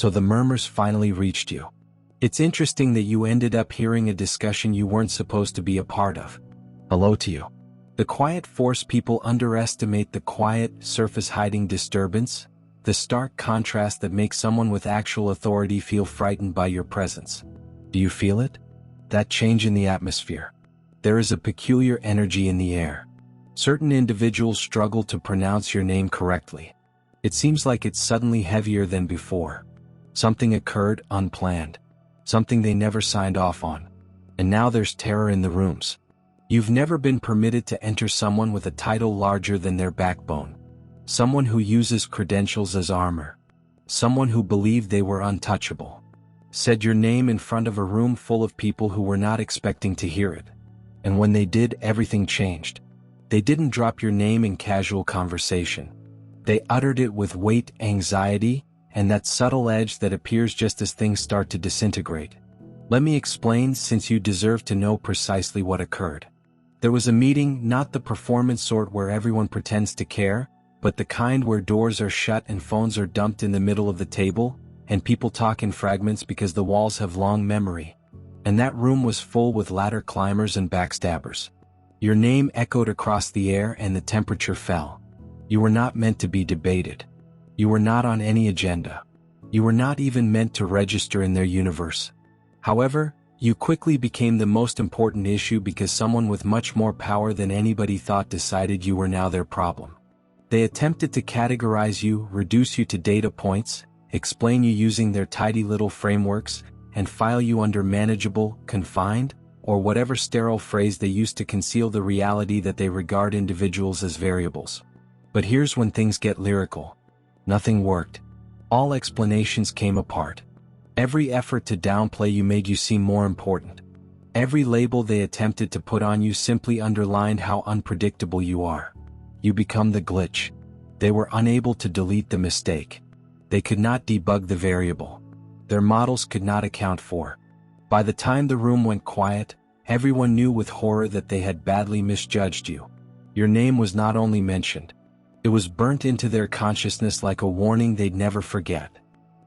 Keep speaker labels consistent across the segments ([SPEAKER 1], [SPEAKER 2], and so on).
[SPEAKER 1] So the murmurs finally reached you. It's interesting that you ended up hearing a discussion you weren't supposed to be a part of. Hello to you. The quiet force. People underestimate the quiet, surface-hiding disturbance, the stark contrast that makes someone with actual authority feel frightened by your presence. Do you feel it? That change in the atmosphere. There is a peculiar energy in the air. Certain individuals struggle to pronounce your name correctly. It seems like it's suddenly heavier than before. Something occurred unplanned. Something they never signed off on. And now there's terror in the rooms. You've never been permitted to enter someone with a title larger than their backbone. Someone who uses credentials as armor. Someone who believed they were untouchable. Said your name in front of a room full of people who were not expecting to hear it. And when they did, everything changed. They didn't drop your name in casual conversation. They uttered it with weight, anxiety, and that subtle edge that appears just as things start to disintegrate. Let me explain, since you deserve to know precisely what occurred. There was a meeting, not the performance sort where everyone pretends to care, but the kind where doors are shut and phones are dumped in the middle of the table, and people talk in fragments because the walls have long memory. And that room was full with ladder climbers and backstabbers. Your name echoed across the air and the temperature fell. You were not meant to be debated. You were not on any agenda. You were not even meant to register in their universe. However, you quickly became the most important issue because someone with much more power than anybody thought decided you were now their problem. They attempted to categorize you, reduce you to data points, explain you using their tidy little frameworks, and file you under manageable, confined, or whatever sterile phrase they use to conceal the reality that they regard individuals as variables. But here's when things get lyrical. Nothing worked. All explanations came apart. Every effort to downplay you made you seem more important. Every label they attempted to put on you simply underlined how unpredictable you are. You become the glitch. They were unable to delete the mistake. They could not debug the variable. Their models could not account for. By the time the room went quiet, everyone knew with horror that they had badly misjudged you. Your name was not only mentioned. It was burnt into their consciousness like a warning they'd never forget.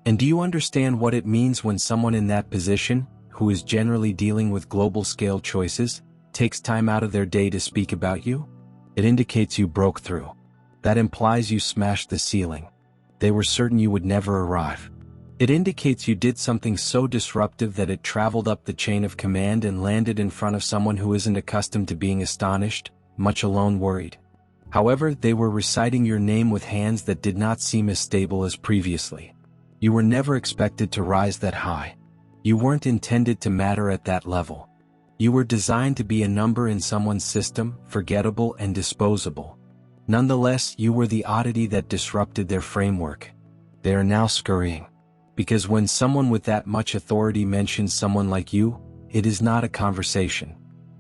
[SPEAKER 1] And do you understand what it means when someone in that position, who is generally dealing with global-scale choices, takes time out of their day to speak about you? It indicates you broke through. That implies you smashed the ceiling. They were certain you would never arrive. It indicates you did something so disruptive that it traveled up the chain of command and landed in front of someone who isn't accustomed to being astonished, much alone worried. However, they were reciting your name with hands that did not seem as stable as previously. You were never expected to rise that high. You weren't intended to matter at that level. You were designed to be a number in someone's system, forgettable and disposable. Nonetheless, you were the oddity that disrupted their framework. They are now scurrying. Because when someone with that much authority mentions someone like you, it is not a conversation.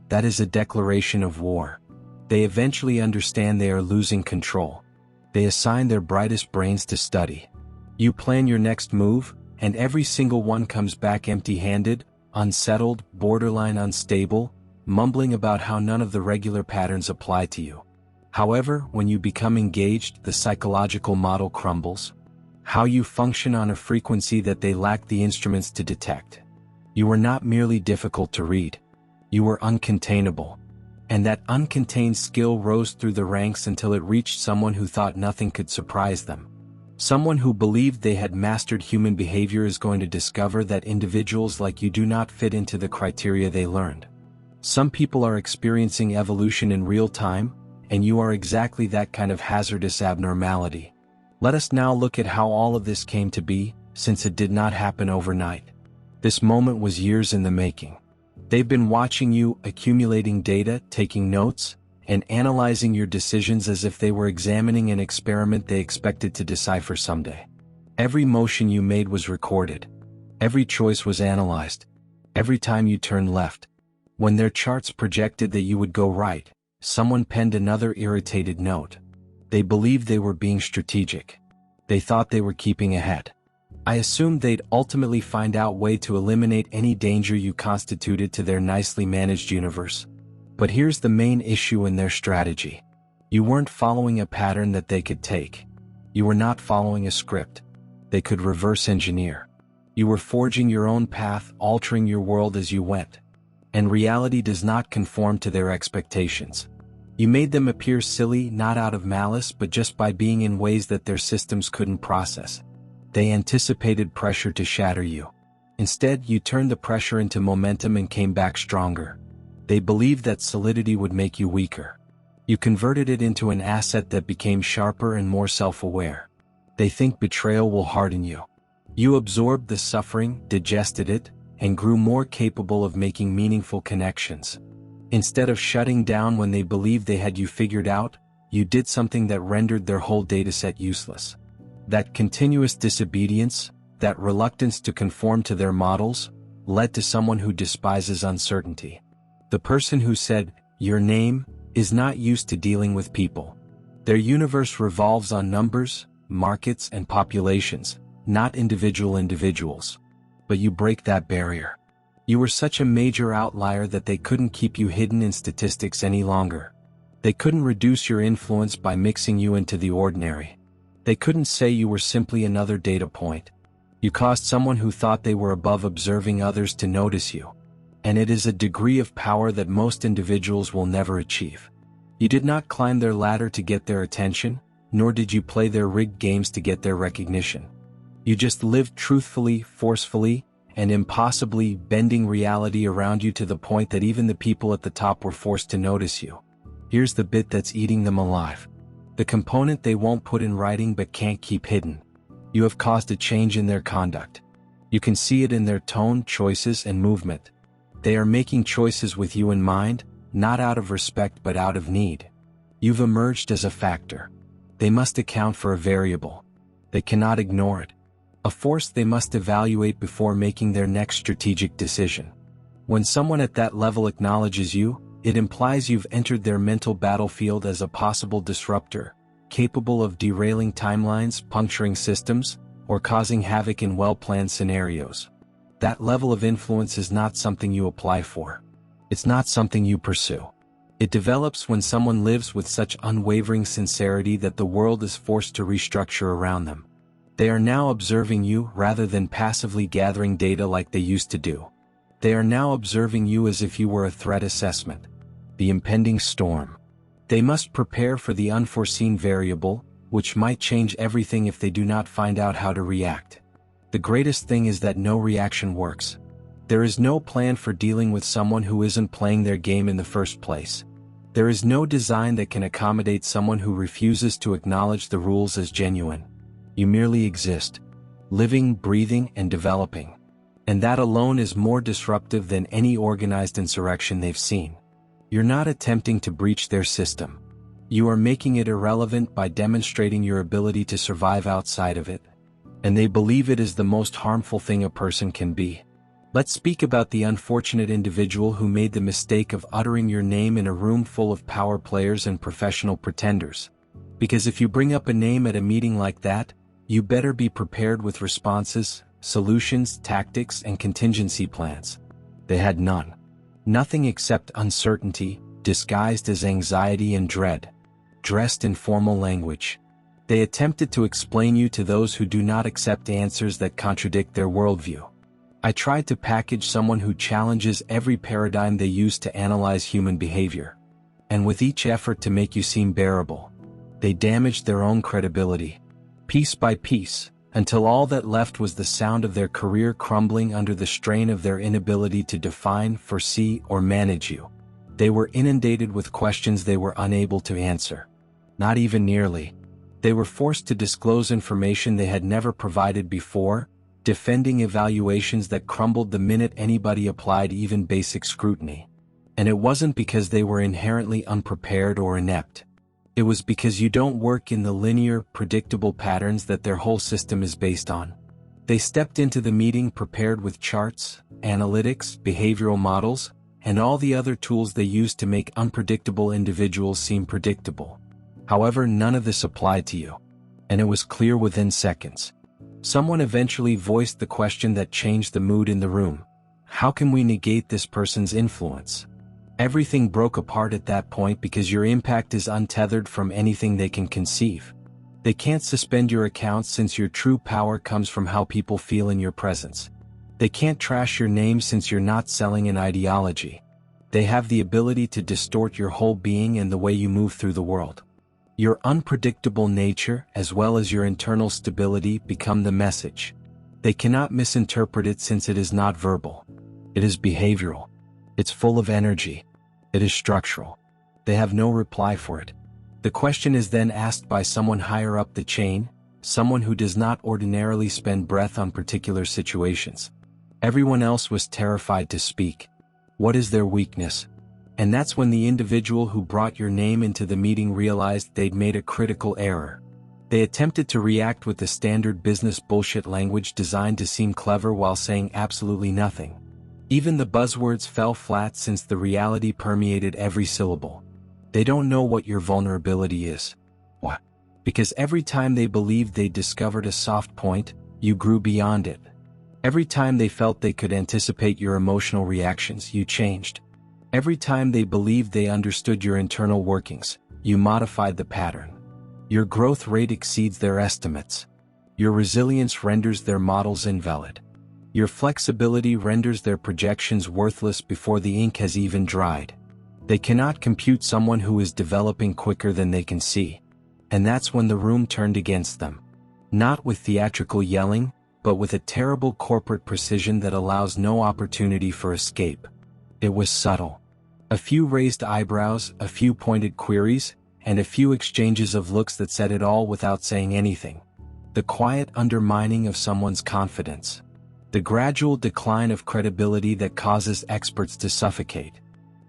[SPEAKER 1] That is a declaration of war. They eventually understand they are losing control. They assign their brightest brains to study. You plan your next move, and every single one comes back empty-handed, unsettled, borderline unstable, mumbling about how none of the regular patterns apply to you. However, when you become engaged, the psychological model crumbles. How you function on a frequency that they lack the instruments to detect. You were not merely difficult to read. You were uncontainable. And that uncontained skill rose through the ranks until it reached someone who thought nothing could surprise them. Someone who believed they had mastered human behavior is going to discover that individuals like you do not fit into the criteria they learned. Some people are experiencing evolution in real time, and you are exactly that kind of hazardous abnormality. Let us now look at how all of this came to be, since it did not happen overnight. This moment was years in the making. They've been watching you, accumulating data, taking notes, and analyzing your decisions as if they were examining an experiment they expected to decipher someday. Every motion you made was recorded. Every choice was analyzed. Every time you turned left. When their charts projected that you would go right, someone penned another irritated note. They believed they were being strategic. They thought they were keeping ahead. I assumed they'd ultimately find out a way to eliminate any danger you constituted to their nicely managed universe. But here's the main issue in their strategy. You weren't following a pattern that they could take. You were not following a script. They could reverse engineer. You were forging your own path, altering your world as you went. And reality does not conform to their expectations. You made them appear silly not out of malice but just by being in ways that their systems couldn't process. They anticipated pressure to shatter you. Instead, you turned the pressure into momentum and came back stronger. They believed that solidity would make you weaker. You converted it into an asset that became sharper and more self-aware. They think betrayal will harden you. You absorbed the suffering, digested it, and grew more capable of making meaningful connections. Instead of shutting down when they believed they had you figured out, you did something that rendered their whole dataset useless. That continuous disobedience, that reluctance to conform to their models, led to someone who despises uncertainty. The person who said, "Your name," is not used to dealing with people. Their universe revolves on numbers, markets, and populations, not individuals. But you break that barrier. You were such a major outlier that they couldn't keep you hidden in statistics any longer. They couldn't reduce your influence by mixing you into the ordinary. They couldn't say you were simply another data point. You caused someone who thought they were above observing others to notice you. And it is a degree of power that most individuals will never achieve. You did not climb their ladder to get their attention, nor did you play their rigged games to get their recognition. You just lived truthfully, forcefully, and impossibly, bending reality around you to the point that even the people at the top were forced to notice you. Here's the bit that's eating them alive. The component they won't put in writing but can't keep hidden. You have caused a change in their conduct. You can see it in their tone, choices, and movement. They are making choices with you in mind, not out of respect but out of need. You've emerged as a factor. They must account for a variable. They cannot ignore it. A force they must evaluate before making their next strategic decision. When someone at that level acknowledges you, it implies you've entered their mental battlefield as a possible disruptor, capable of derailing timelines, puncturing systems, or causing havoc in well-planned scenarios. That level of influence is not something you apply for. It's not something you pursue. It develops when someone lives with such unwavering sincerity that the world is forced to restructure around them. They are now observing you rather than passively gathering data like they used to do. They are now observing you as if you were a threat assessment. The impending storm. They must prepare for the unforeseen variable, which might change everything if they do not find out how to react. The greatest thing is that no reaction works. There is no plan for dealing with someone who isn't playing their game in the first place. There is no design that can accommodate someone who refuses to acknowledge the rules as genuine. You merely exist, living, breathing, and developing. And that alone is more disruptive than any organized insurrection they've seen. You're not attempting to breach their system. You are making it irrelevant by demonstrating your ability to survive outside of it. And they believe it is the most harmful thing a person can be. Let's speak about the unfortunate individual who made the mistake of uttering your name in a room full of power players and professional pretenders. Because if you bring up a name at a meeting like that, you better be prepared with responses, solutions, tactics, and contingency plans. They had none. Nothing except uncertainty, disguised as anxiety and dread. Dressed in formal language. They attempted to explain you to those who do not accept answers that contradict their worldview. I tried to package someone who challenges every paradigm they use to analyze human behavior. And with each effort to make you seem bearable, they damaged their own credibility. Piece by piece, until all that left was the sound of their career crumbling under the strain of their inability to define, foresee, or manage you. They were inundated with questions they were unable to answer. Not even nearly. They were forced to disclose information they had never provided before, defending evaluations that crumbled the minute anybody applied even basic scrutiny. And it wasn't because they were inherently unprepared or inept. It was because you don't work in the linear, predictable patterns that their whole system is based on. They stepped into the meeting prepared with charts, analytics, behavioral models, and all the other tools they use to make unpredictable individuals seem predictable. However, none of this applied to you. And it was clear within seconds. Someone eventually voiced the question that changed the mood in the room. How can we negate this person's influence? Everything broke apart at that point because your impact is untethered from anything they can conceive. They can't suspend your accounts since your true power comes from how people feel in your presence. They can't trash your name since you're not selling an ideology. They have the ability to distort your whole being and the way you move through the world. Your unpredictable nature, as well as your internal stability, become the message. They cannot misinterpret it since it is not verbal. It is behavioral. It's full of energy. It is structural. They have no reply for it. The question is then asked by someone higher up the chain, someone who does not ordinarily spend breath on particular situations. Everyone else was terrified to speak. What is their weakness? And that's when the individual who brought your name into the meeting realized they'd made a critical error. They attempted to react with the standard business bullshit language designed to seem clever while saying absolutely nothing. Even the buzzwords fell flat since the reality permeated every syllable. They don't know what your vulnerability is. What? Because every time they believed they discovered a soft point, you grew beyond it. Every time they felt they could anticipate your emotional reactions, you changed. Every time they believed they understood your internal workings, you modified the pattern. Your growth rate exceeds their estimates. Your resilience renders their models invalid. Your flexibility renders their projections worthless before the ink has even dried. They cannot compute someone who is developing quicker than they can see. And that's when the room turned against them. Not with theatrical yelling, but with a terrible corporate precision that allows no opportunity for escape. It was subtle. A few raised eyebrows, a few pointed queries, and a few exchanges of looks that said it all without saying anything. The quiet undermining of someone's confidence. The gradual decline of credibility that causes experts to suffocate.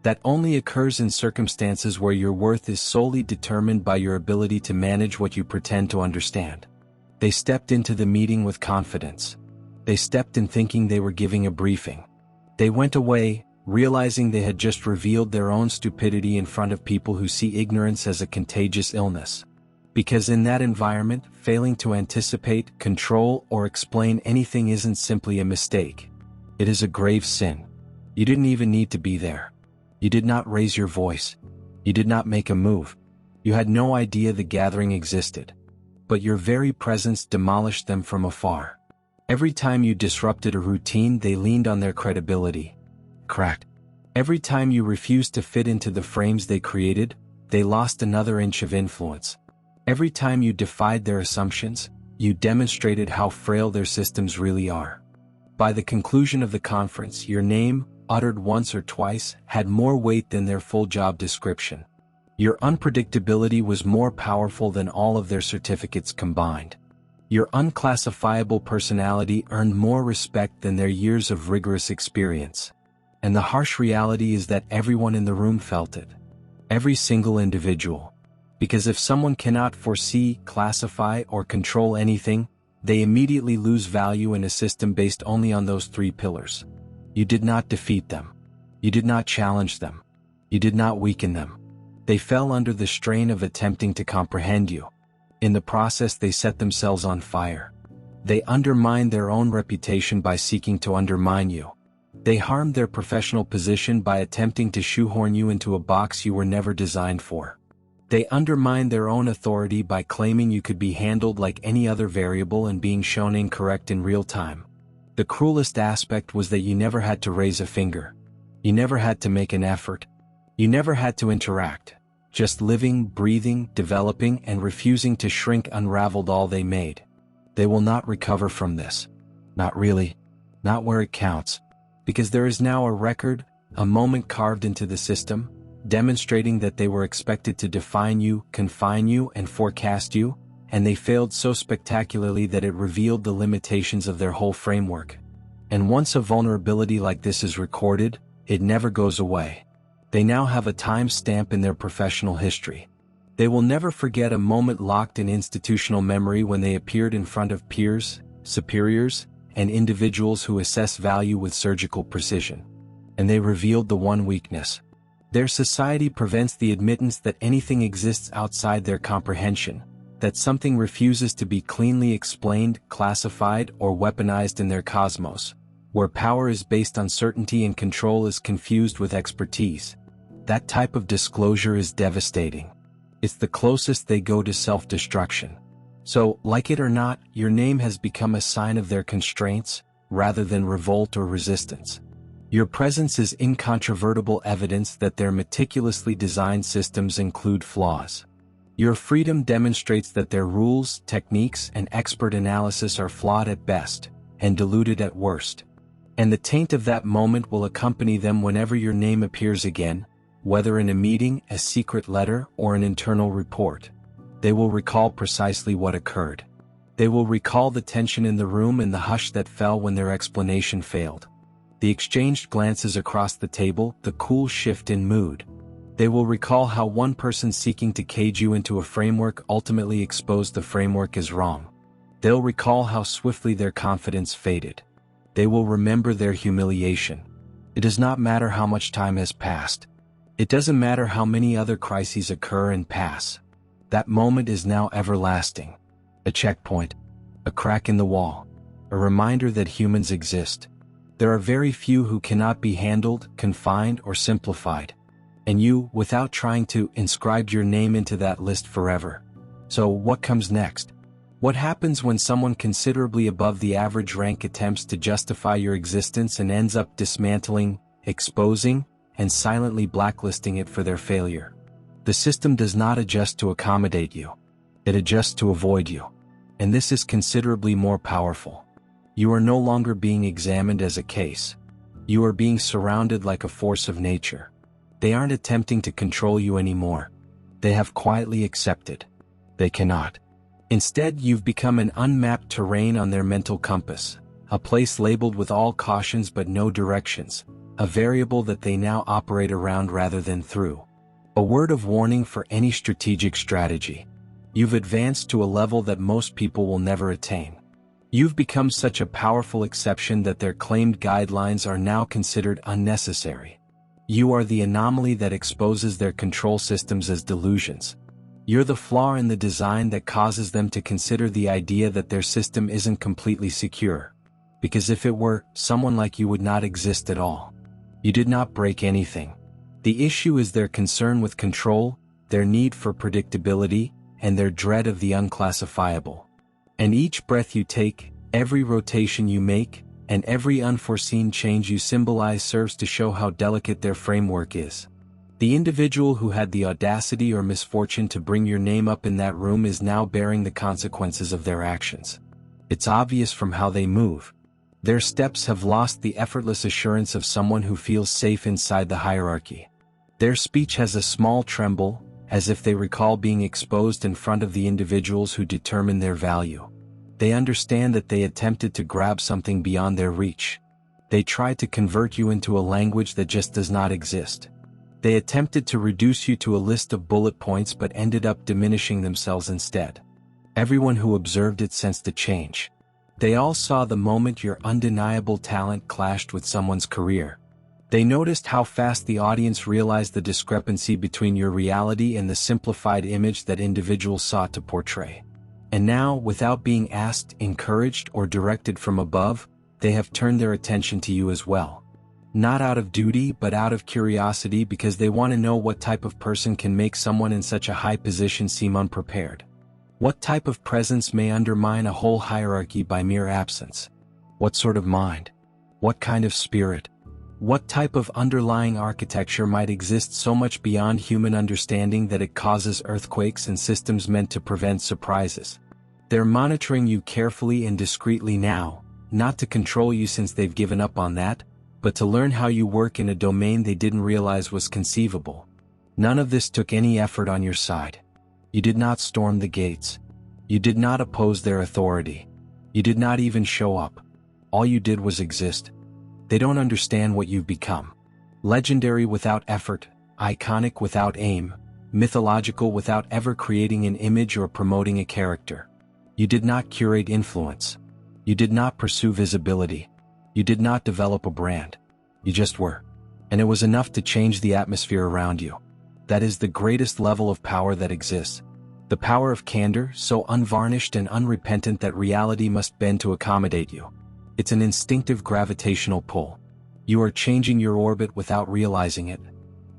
[SPEAKER 1] That only occurs in circumstances where your worth is solely determined by your ability to manage what you pretend to understand. They stepped into the meeting with confidence. They stepped in thinking they were giving a briefing. They went away, realizing they had just revealed their own stupidity in front of people who see ignorance as a contagious illness. Because in that environment, failing to anticipate, control, or explain anything isn't simply a mistake. It is a grave sin. You didn't even need to be there. You did not raise your voice. You did not make a move. You had no idea the gathering existed. But your very presence demolished them from afar. Every time you disrupted a routine, they leaned on their credibility. Cracked. Every time you refused to fit into the frames they created, they lost another inch of influence. Every time you defied their assumptions, you demonstrated how frail their systems really are. By the conclusion of the conference, your name, uttered once or twice, had more weight than their full job description. Your unpredictability was more powerful than all of their certificates combined. Your unclassifiable personality earned more respect than their years of rigorous experience. And the harsh reality is that everyone in the room felt it. Every single individual. Because if someone cannot foresee, classify, or control anything, they immediately lose value in a system based only on those three pillars. You did not defeat them. You did not challenge them. You did not weaken them. They fell under the strain of attempting to comprehend you. In the process, they set themselves on fire. They undermined their own reputation by seeking to undermine you. They harmed their professional position by attempting to shoehorn you into a box you were never designed for. They undermined their own authority by claiming you could be handled like any other variable and being shown incorrect in real time. The cruelest aspect was that you never had to raise a finger. You never had to make an effort. You never had to interact. Just living, breathing, developing, and refusing to shrink unraveled all they made. They will not recover from this. Not really. Not where it counts. Because there is now a record, a moment carved into the system, demonstrating that they were expected to define you, confine you, and forecast you, and they failed so spectacularly that it revealed the limitations of their whole framework. And once a vulnerability like this is recorded, it never goes away. They now have a time stamp in their professional history. They will never forget a moment locked in institutional memory when they appeared in front of peers, superiors, and individuals who assess value with surgical precision. And they revealed the one weakness. Their society prevents the admittance that anything exists outside their comprehension, that something refuses to be cleanly explained, classified, or weaponized in their cosmos, where power is based on certainty and control is confused with expertise. That type of disclosure is devastating. It's the closest they go to self-destruction. So, like it or not, your name has become a sign of their constraints, rather than revolt or resistance. Your presence is incontrovertible evidence that their meticulously designed systems include flaws. Your freedom demonstrates that their rules, techniques, and expert analysis are flawed at best, and diluted at worst. And the taint of that moment will accompany them whenever your name appears again, whether in a meeting, a secret letter, or an internal report. They will recall precisely what occurred. They will recall the tension in the room and the hush that fell when their explanation failed. The exchanged glances across the table, the cool shift in mood. They will recall how one person seeking to cage you into a framework ultimately exposed the framework as wrong. They'll recall how swiftly their confidence faded. They will remember their humiliation. It does not matter how much time has passed. It doesn't matter how many other crises occur and pass. That moment is now everlasting. A checkpoint. A crack in the wall. A reminder that humans exist. There are very few who cannot be handled, confined, or simplified. And you, without trying to, inscribed your name into that list forever. So what comes next? What happens when someone considerably above the average rank attempts to justify your existence and ends up dismantling, exposing, and silently blacklisting it for their failure? The system does not adjust to accommodate you. It adjusts to avoid you. And this is considerably more powerful. You are no longer being examined as a case. You are being surrounded like a force of nature. They aren't attempting to control you anymore. They have quietly accepted. They cannot. Instead, you've become an unmapped terrain on their mental compass, a place labeled with all cautions but no directions, a variable that they now operate around rather than through. A word of warning for any strategic strategy. You've advanced to a level that most people will never attain. You've become such a powerful exception that their claimed guidelines are now considered unnecessary. You are the anomaly that exposes their control systems as delusions. You're the flaw in the design that causes them to consider the idea that their system isn't completely secure. Because if it were, someone like you would not exist at all. You did not break anything. The issue is their concern with control, their need for predictability, and their dread of the unclassifiable. And each breath you take, every rotation you make, and every unforeseen change you symbolize serves to show how delicate their framework is. The individual who had the audacity or misfortune to bring your name up in that room is now bearing the consequences of their actions. It's obvious from how they move. Their steps have lost the effortless assurance of someone who feels safe inside the hierarchy. Their speech has a small tremble, as if they recall being exposed in front of the individuals who determine their value. They understand that they attempted to grab something beyond their reach. They tried to convert you into a language that just does not exist. They attempted to reduce you to a list of bullet points but ended up diminishing themselves instead. Everyone who observed it sensed a change. They all saw the moment your undeniable talent clashed with someone's career. They noticed how fast the audience realized the discrepancy between your reality and the simplified image that individuals sought to portray. And now, without being asked, encouraged, or directed from above, they have turned their attention to you as well. Not out of duty but out of curiosity, because they want to know what type of person can make someone in such a high position seem unprepared. What type of presence may undermine a whole hierarchy by mere absence? What sort of mind? What kind of spirit? What type of underlying architecture might exist so much beyond human understanding that it causes earthquakes and systems meant to prevent surprises? They're monitoring you carefully and discreetly now, not to control you since they've given up on that, but to learn how you work in a domain they didn't realize was conceivable. None of this took any effort on your side. You did not storm the gates. You did not oppose their authority. You did not even show up. All you did was exist. They don't understand what you've become. Legendary without effort, iconic without aim, mythological without ever creating an image or promoting a character. You did not curate influence. You did not pursue visibility. You did not develop a brand. You just were. And it was enough to change the atmosphere around you. That is the greatest level of power that exists. The power of candor, so unvarnished and unrepentant that reality must bend to accommodate you. It's an instinctive gravitational pull. You are changing your orbit without realizing it.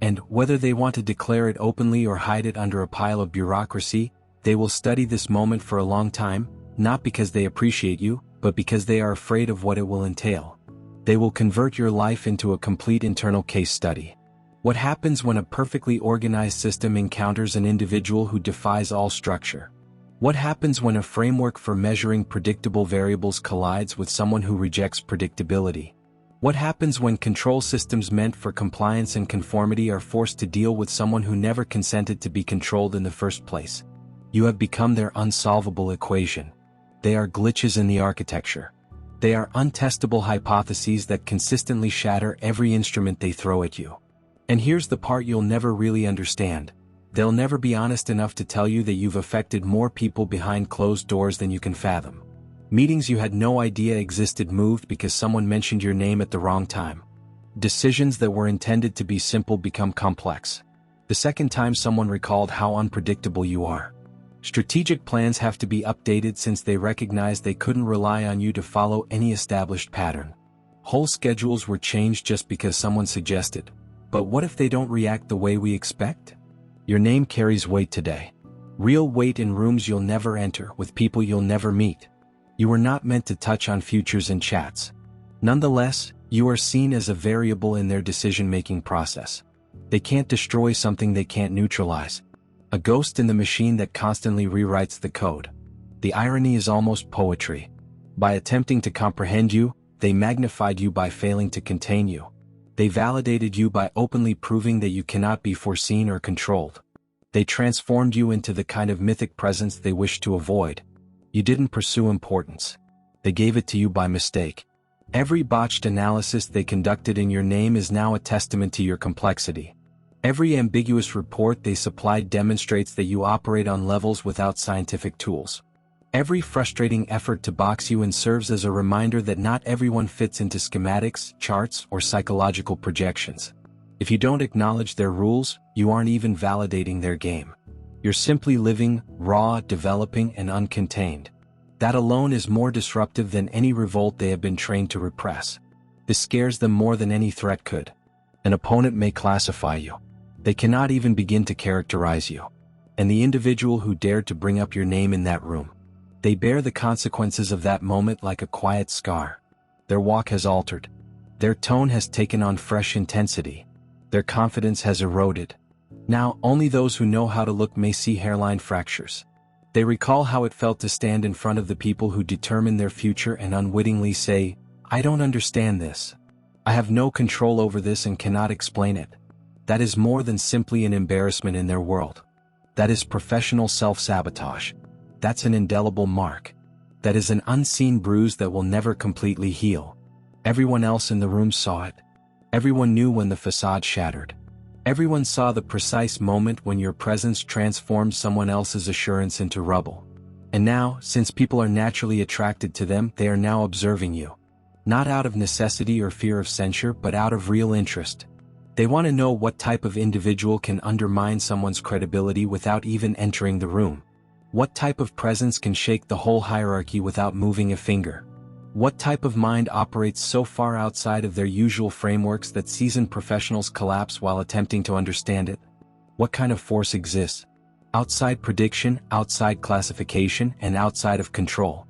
[SPEAKER 1] And, whether they want to declare it openly or hide it under a pile of bureaucracy, They will study this moment for a long time, not because they appreciate you, but because they are afraid of what it will entail. They will convert your life into a complete internal case study. What happens when a perfectly organized system encounters an individual who defies all structure? What happens when a framework for measuring predictable variables collides with someone who rejects predictability? What happens when control systems meant for compliance and conformity are forced to deal with someone who never consented to be controlled in the first place? You have become their unsolvable equation. They are glitches in the architecture. They are untestable hypotheses that consistently shatter every instrument they throw at you. And here's the part you'll never really understand. They'll never be honest enough to tell you that you've affected more people behind closed doors than you can fathom. Meetings you had no idea existed moved because someone mentioned your name at the wrong time. Decisions that were intended to be simple become complex the second time someone recalled how unpredictable you are. Strategic plans have to be updated since they recognize they couldn't rely on you to follow any established pattern. Whole schedules were changed just because someone suggested. But what if they don't react the way we expect? Your name carries weight today. Real weight in rooms you'll never enter, with people you'll never meet. You were not meant to touch on futures and chats. Nonetheless, you are seen as a variable in their decision-making process. They can't destroy something they can't neutralize. A ghost in the machine that constantly rewrites the code. The irony is almost poetry. By attempting to comprehend you, they magnified you by failing to contain you. They validated you by openly proving that you cannot be foreseen or controlled. They transformed you into the kind of mythic presence they wished to avoid. You didn't pursue importance. They gave it to you by mistake. Every botched analysis they conducted in your name is now a testament to your complexity. Every ambiguous report they supplied demonstrates that you operate on levels without scientific tools. Every frustrating effort to box you in serves as a reminder that not everyone fits into schematics, charts, or psychological projections. If you don't acknowledge their rules, you aren't even validating their game. You're simply living, raw, developing, and uncontained. That alone is more disruptive than any revolt they have been trained to repress. This scares them more than any threat could. An opponent may classify you. They cannot even begin to characterize you. And the individual who dared to bring up your name in that room, they bear the consequences of that moment like a quiet scar. Their walk has altered. Their tone has taken on fresh intensity. Their confidence has eroded. Now, only those who know how to look may see hairline fractures. They recall how it felt to stand in front of the people who determine their future and unwittingly say, "I don't understand this. I have no control over this and cannot explain it." That is more than simply an embarrassment in their world. That is professional self-sabotage. That's an indelible mark. That is an unseen bruise that will never completely heal. Everyone else in the room saw it. Everyone knew when the facade shattered. Everyone saw the precise moment when your presence transformed someone else's assurance into rubble. And now, since people are naturally attracted to them, they are now observing you. Not out of necessity or fear of censure, but out of real interest. They want to know what type of individual can undermine someone's credibility without even entering the room. What type of presence can shake the whole hierarchy without moving a finger? What type of mind operates so far outside of their usual frameworks that seasoned professionals collapse while attempting to understand it? What kind of force exists? Outside prediction, outside classification, and outside of control.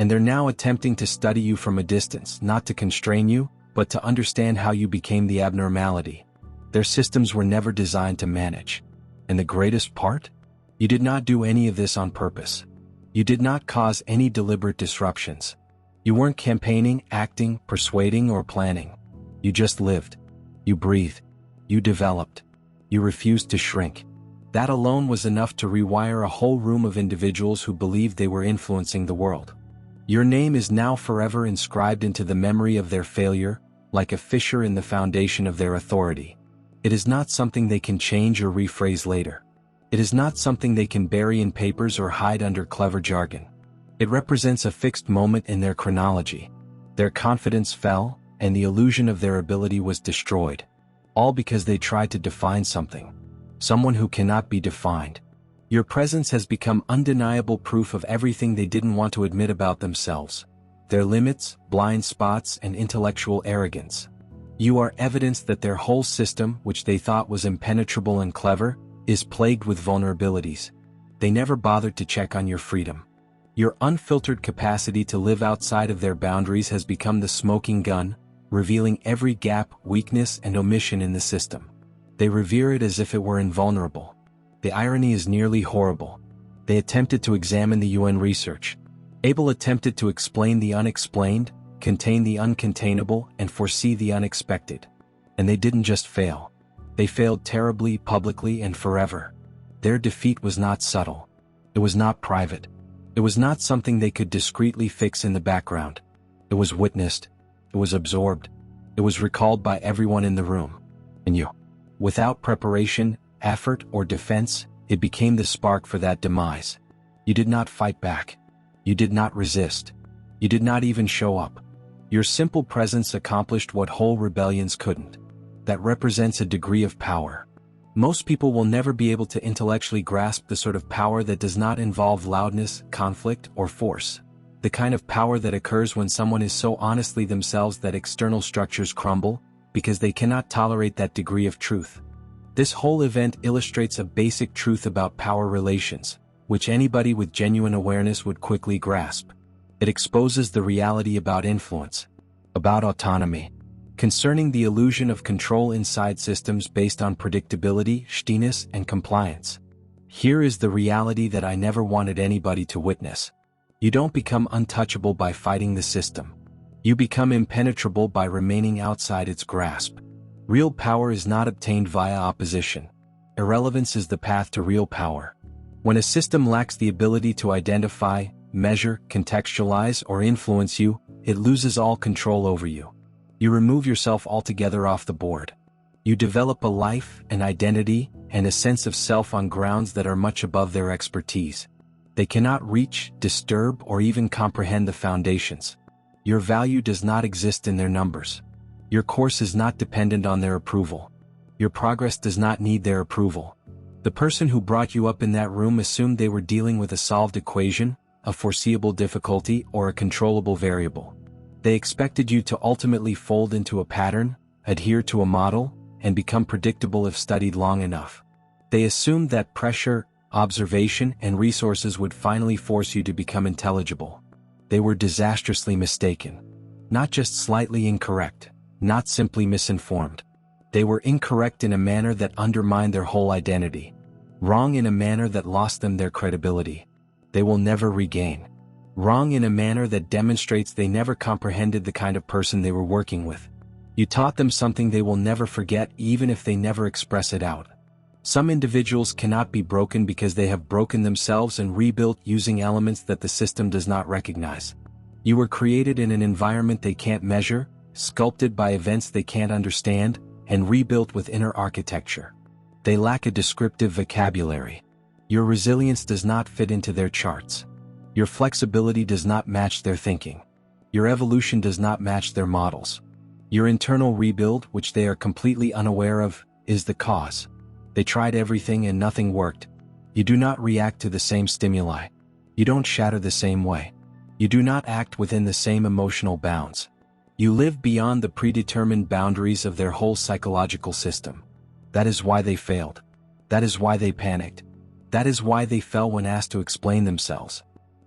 [SPEAKER 1] And they're now attempting to study you from a distance, not to constrain you, but to understand how you became the abnormality. Their systems were never designed to manage. And the greatest part? You did not do any of this on purpose. You did not cause any deliberate disruptions. You weren't campaigning, acting, persuading, or planning. You just lived. You breathed. You developed. You refused to shrink. That alone was enough to rewire a whole room of individuals who believed they were influencing the world. Your name is now forever inscribed into the memory of their failure, like a fissure in the foundation of their authority. It is not something they can change or rephrase later. It is not something they can bury in papers or hide under clever jargon. It represents a fixed moment in their chronology. Their confidence fell, and the illusion of their ability was destroyed. All because they tried to define something. Someone who cannot be defined. Your presence has become undeniable proof of everything they didn't want to admit about themselves. Their limits, blind spots, and intellectual arrogance. You are evidence that their whole system, which they thought was impenetrable and clever, is plagued with vulnerabilities. They never bothered to check on your freedom. Your unfiltered capacity to live outside of their boundaries has become the smoking gun, revealing every gap, weakness, and omission in the system. They revere it as if it were invulnerable. The irony is nearly horrible. They attempted to examine the UN research. Abel attempted to explain the unexplained, contain the uncontainable, and foresee the unexpected. And they didn't just fail. They failed terribly, publicly, and forever. Their defeat was not subtle. It was not private. It was not something they could discreetly fix in the background. It was witnessed. It was absorbed. It was recalled by everyone in the room. And you. Without preparation, effort, or defense, it became the spark for that demise. You did not fight back. You did not resist. You did not even show up. Your simple presence accomplished what whole rebellions couldn't. That represents a degree of power. Most people will never be able to intellectually grasp the sort of power that does not involve loudness, conflict, or force. The kind of power that occurs when someone is so honestly themselves that external structures crumble, because they cannot tolerate that degree of truth. This whole event illustrates a basic truth about power relations, which anybody with genuine awareness would quickly grasp. It exposes the reality about influence, about autonomy, concerning the illusion of control inside systems based on predictability, steadiness, and compliance. Here is the reality that I never wanted anybody to witness. You don't become untouchable by fighting the system. You become impenetrable by remaining outside its grasp. Real power is not obtained via opposition. Irrelevance is the path to real power. When a system lacks the ability to identify, measure, contextualize, or influence you, it loses all control over you. You remove yourself altogether off the board. You develop a life, an identity, and a sense of self on grounds that are much above their expertise. They cannot reach, disturb, or even comprehend the foundations. Your value does not exist in their numbers. Your course is not dependent on their approval. Your progress does not need their approval. The person who brought you up in that room assumed they were dealing with a solved equation, a foreseeable difficulty, or a controllable variable. They expected you to ultimately fold into a pattern, adhere to a model, and become predictable if studied long enough. They assumed that pressure, observation, and resources would finally force you to become intelligible. They were disastrously mistaken. Not just slightly incorrect, not simply misinformed. They were incorrect in a manner that undermined their whole identity. Wrong in a manner that lost them their credibility. They will never regain. Wrong in a manner that demonstrates they never comprehended the kind of person they were working with. You taught them something they will never forget even if they never express it out. Some individuals cannot be broken because they have broken themselves and rebuilt using elements that the system does not recognize. You were created in an environment they can't measure, sculpted by events they can't understand, and rebuilt with inner architecture. They lack a descriptive vocabulary. Your resilience does not fit into their charts. Your flexibility does not match their thinking. Your evolution does not match their models. Your internal rebuild, which they are completely unaware of, is the cause. They tried everything and nothing worked. You do not react to the same stimuli. You don't shatter the same way. You do not act within the same emotional bounds. You live beyond the predetermined boundaries of their whole psychological system. That is why they failed. That is why they panicked. That is why they fell when asked to explain themselves.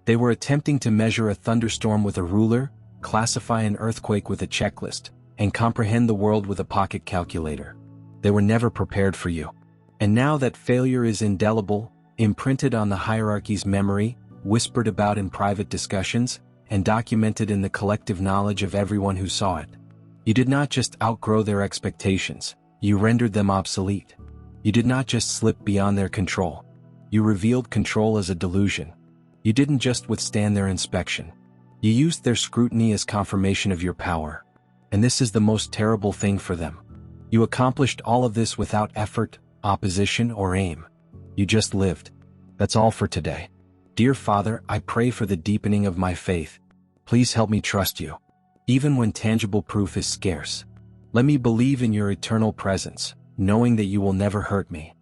[SPEAKER 1] They were attempting to measure a thunderstorm with a ruler, classify an earthquake with a checklist, and comprehend the world with a pocket calculator. They were never prepared for you. And now that failure is indelible, imprinted on the hierarchy's memory, whispered about in private discussions, and documented in the collective knowledge of everyone who saw it. You did not just outgrow their expectations, you rendered them obsolete. You did not just slip beyond their control. You revealed control as a delusion. You didn't just withstand their inspection. You used their scrutiny as confirmation of your power. And this is the most terrible thing for them. You accomplished all of this without effort, opposition, or aim. You just lived. That's all for today. Dear Father, I pray for the deepening of my faith. Please help me trust you, even when tangible proof is scarce. Let me believe in your eternal presence, knowing that you will never hurt me.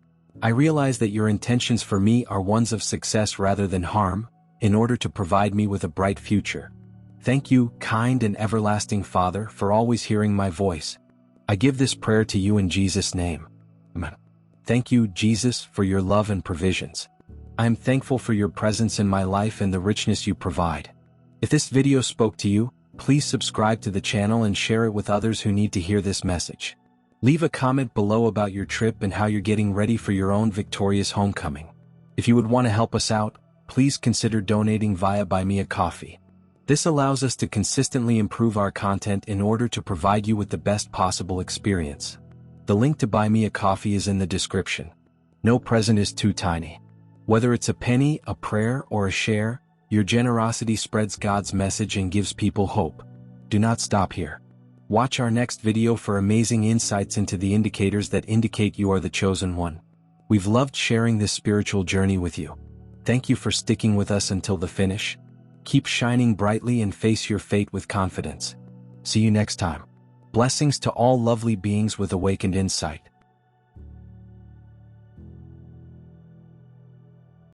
[SPEAKER 1] I realize that your intentions for me are ones of success rather than harm, in order to provide me with a bright future. Thank you, kind and everlasting Father, for always hearing my voice. I give this prayer to you in Jesus' name. Amen. Thank you, Jesus, for your love and provisions. I am thankful for your presence in my life and the richness you provide. If this video spoke to you, please subscribe to the channel and share it with others who need to hear this message. Leave a comment below about your trip and how you're getting ready for your own victorious homecoming. If you would want to help us out, please consider donating via Buy Me a Coffee. This allows us to consistently improve our content in order to provide you with the best possible experience. The link to Buy Me a Coffee is in the description. No present is too tiny. Whether it's a penny, a prayer, or a share, your generosity spreads God's message and gives people hope. Do not stop here. Watch our next video for amazing insights into the indicators that indicate you are the chosen one. We've loved sharing this spiritual journey with you. Thank you for sticking with us until the finish. Keep shining brightly and face your fate with confidence. See you next time. Blessings to all lovely beings with awakened insight.